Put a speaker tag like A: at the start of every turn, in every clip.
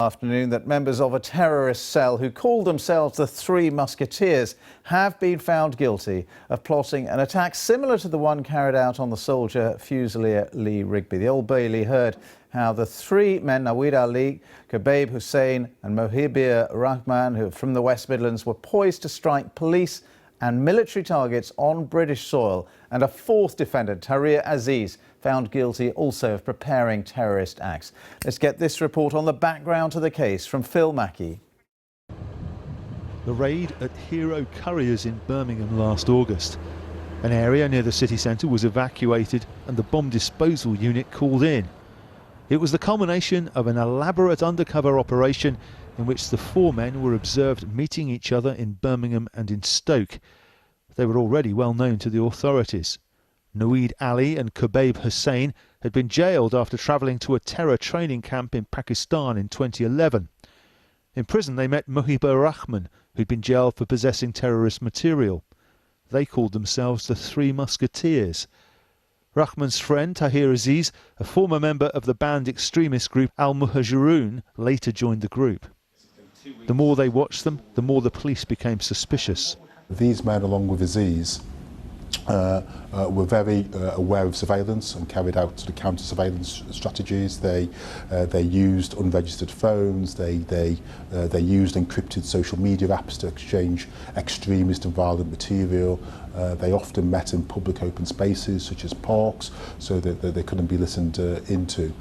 A: Afternoon that members of a terrorist cell who called themselves the Three Musketeers have been found guilty of plotting an attack similar to the one carried out on the soldier Fusilier Lee Rigby. The Old Bailey heard how the three men, Naweed Ali, Khobaib Hussain and Mohibur Rahman, who are from the West Midlands, were poised to strike police and military targets on British soil, and a fourth defendant, Tahir Aziz, found guilty also of preparing terrorist acts. Let's get this report on the background to the case from Phil Mackey.
B: The raid at Hero Couriers in Birmingham last August. An area near the city centre was evacuated and the bomb disposal unit called in. It was the culmination of an elaborate undercover operation in which the four men were observed meeting each other in Birmingham and in Stoke. They were already well known to the authorities. Naweed Ali and Khobaib Hussain had been jailed after travelling to a terror training camp in Pakistan in 2011. In prison they met Mohibur Rahman, who'd been jailed for possessing terrorist material. They called themselves the Three Musketeers. Rahman's friend Tahir Aziz, a former member of the banned extremist group Al-Muhajirun, later joined the group. The more they watched them, the more the police became suspicious.
C: These men, along with Aziz, were very aware of surveillance and carried out the counter-surveillance strategies. They used unregistered phones. They used encrypted social media apps to exchange extremist and violent material. They often met in public open spaces such as parks, so that they couldn't be listened into.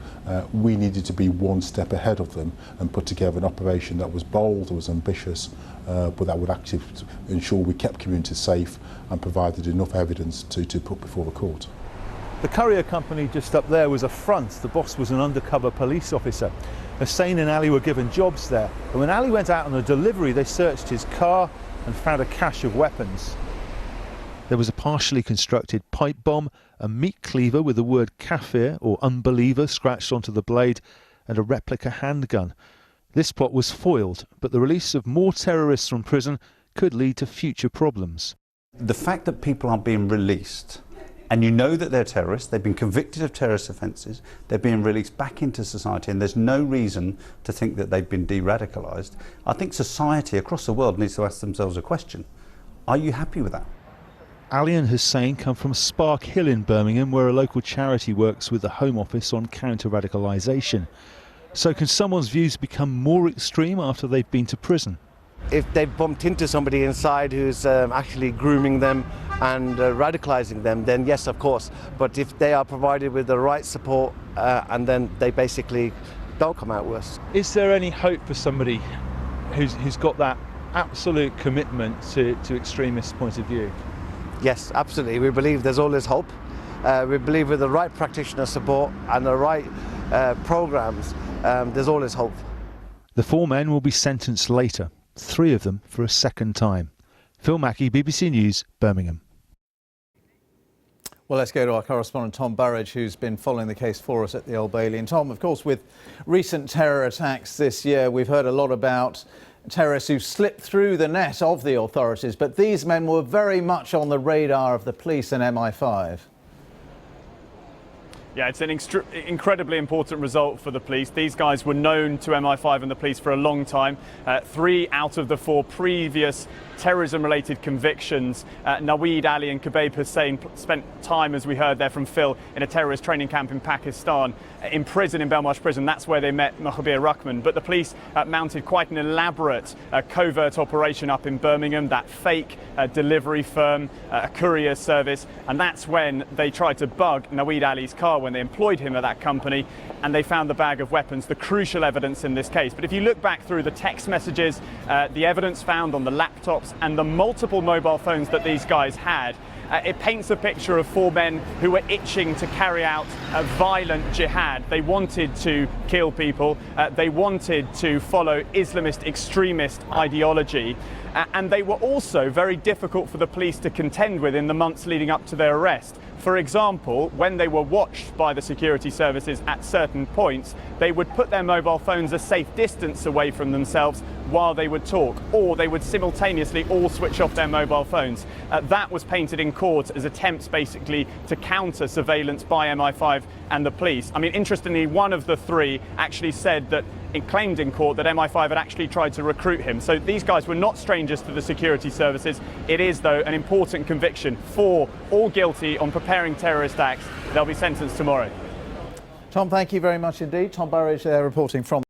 C: We needed to be one step ahead of them and put together an operation that was bold, that was ambitious, but that would actually ensure we kept communities safe and provided enough evidence to put before the court.
B: The courier company just up there was a front. The boss was an undercover police officer. Hussain and Ali were given jobs there, and when Ali went out on a delivery they searched his car and found a cache of weapons. There was a partially constructed pipe bomb, a meat cleaver with the word kafir or unbeliever scratched onto the blade, and a replica handgun. This plot was foiled, but the release of more terrorists from prison could lead to future problems.
D: The fact that people aren't being released, and you know that they're terrorists, they've been convicted of terrorist offences, they're being released back into society, and there's no reason to think that they've been de-radicalised. I think society across the world needs to ask themselves a question. Are you happy with that?
B: Ali and Hussain come from Sparkhill in Birmingham, where a local charity works with the Home Office on counter-radicalisation. So can someone's views become more extreme after they've been to prison?
E: If they've bumped into somebody inside who's actually grooming them and radicalising them, then yes, of course. But if they are provided with the right support and then they basically don't come out worse.
B: Is there any hope for somebody who's got that absolute commitment to extremist point of view?
E: Yes, absolutely. We believe there's always hope. We believe with the right practitioner support and the right programmes, there's always hope.
B: The four men will be sentenced later, three of them for a second time. Phil Mackey, BBC News, Birmingham.
A: Well, let's go to our correspondent Tom Burridge, who's been following the case for us at the Old Bailey. And Tom, of course, with recent terror attacks this year, we've heard a lot about terrorists who slipped through the net of the authorities, but these men were very much on the radar of the police and MI5.
F: Yeah, it's an incredibly important result for the police. These guys were known to MI5 and the police for a long time. 3 out of the 4 previous terrorism-related convictions. Naweed Ali and Khobaib Hussain spent time, as we heard there from Phil, in a terrorist training camp in Pakistan, in prison, in Belmarsh prison. That's where they met Mohibur Rahman. But the police mounted quite an elaborate covert operation up in Birmingham, that fake delivery firm, a courier service, and that's when they tried to bug Naweed Ali's car when they employed him at that company, and they found the bag of weapons, the crucial evidence in this case. But if you look back through the text messages, the evidence found on the laptops and the multiple mobile phones that these guys had, it paints a picture of 4 men who were itching to carry out a violent jihad. They wanted to kill people, they wanted to follow Islamist extremist ideology, and they were also very difficult for the police to contend with in the months leading up to their arrest. For example, when they were watched by the security services at certain points, they would put their mobile phones a safe distance away from themselves while they would talk, or they would simultaneously all switch off their mobile phones. That was painted in court as attempts basically to counter surveillance by MI5 and the police. I mean, interestingly, one of the three actually said that it claimed in court that MI5 had actually tried to recruit him. So these guys were not strangers to the security services. It is, though, an important conviction. 4, all guilty on preparing terrorist acts. They'll be sentenced tomorrow.
A: Tom, thank you very much indeed. Tom Burridge there reporting from